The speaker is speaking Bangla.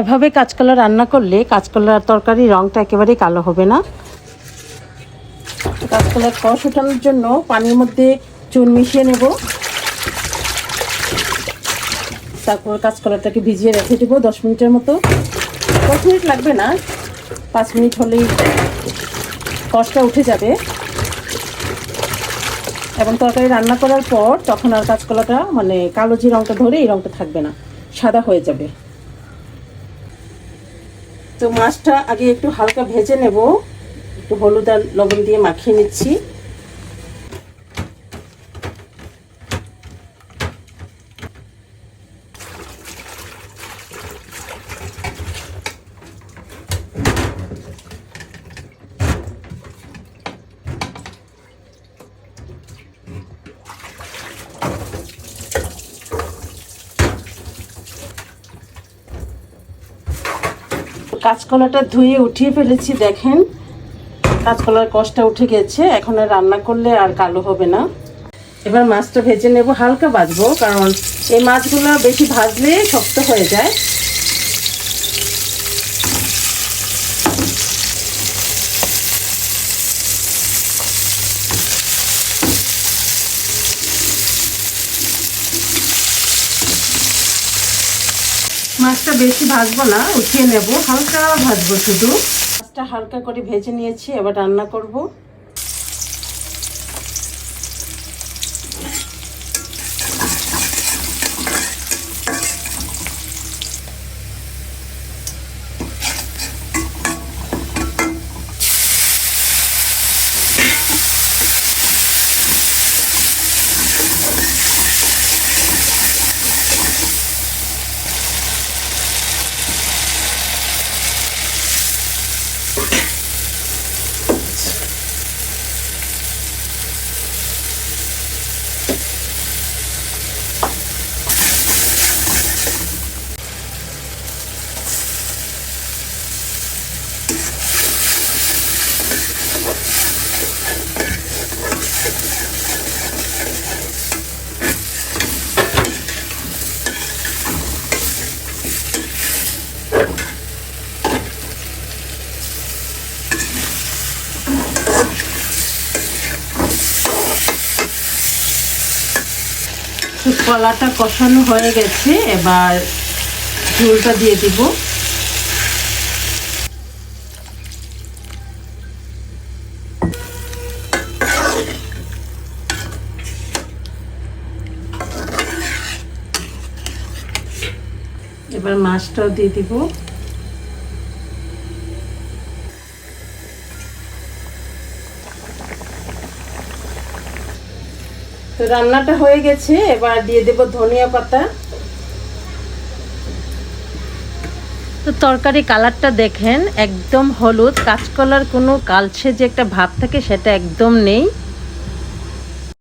এভাবে কাঁচকলা রান্না করলে কাঁচকলার তরকারি রঙটা একেবারেই কালো হবে না। কাঁচকলার কষ ওঠানোর জন্য পানির মধ্যে চুন মিশিয়ে নেব, তারপর কাঁচকলাটাকে ভিজিয়ে রেখে দেবো 10 মিনিটের মতো। 10 মিনিট লাগবে না, 5 মিনিট হলেই কষটা উঠে যাবে। এবং তরকারি রান্না করার পর তখন আর কাঁচকলাটা মানে কালো যে রঙটা ধরে এই রঙটা থাকবে না, সাদা হয়ে যাবে। তো মাছটা আগে একটু হালকা ভেজে নেব, একটু হলুদ আর লবণ দিয়ে মাখিয়ে নিচ্ছি। কাঁচকলাটা ধুয়ে উঠিয়ে ফেলেছি, দেখেন কাঁচকলার কষটা উঠে গেছে। এখন আর রান্না করলে আর কালো হবে না। এবার মাছটা ভেজে নেব, হালকা ভাজবো, কারণ এই মাছগুলো বেশি ভাজলে শক্ত হয়ে যায়। মাছটা বেশি ভাজবো না, উঠিয়ে নেব, হালকা ভাজবো শুধু। মাছটা হালকা করে ভেজে নিয়েছি, এবার রান্না করব। কলাটা কষানো হয়ে গেছে, এবার ঝোলটা দিয়ে দিব। এবার মাছটাও দিয়ে দিব। তো রান্নাটা হয়ে গেছে, এবার দিয়ে দেব ধনিয়া পাতা। তো তরকারি কালারটা দেখেন একদম হলুদ, কাঁচকলার কোনো কালচে যে একটা ভাব থাকে সেটা একদম নেই।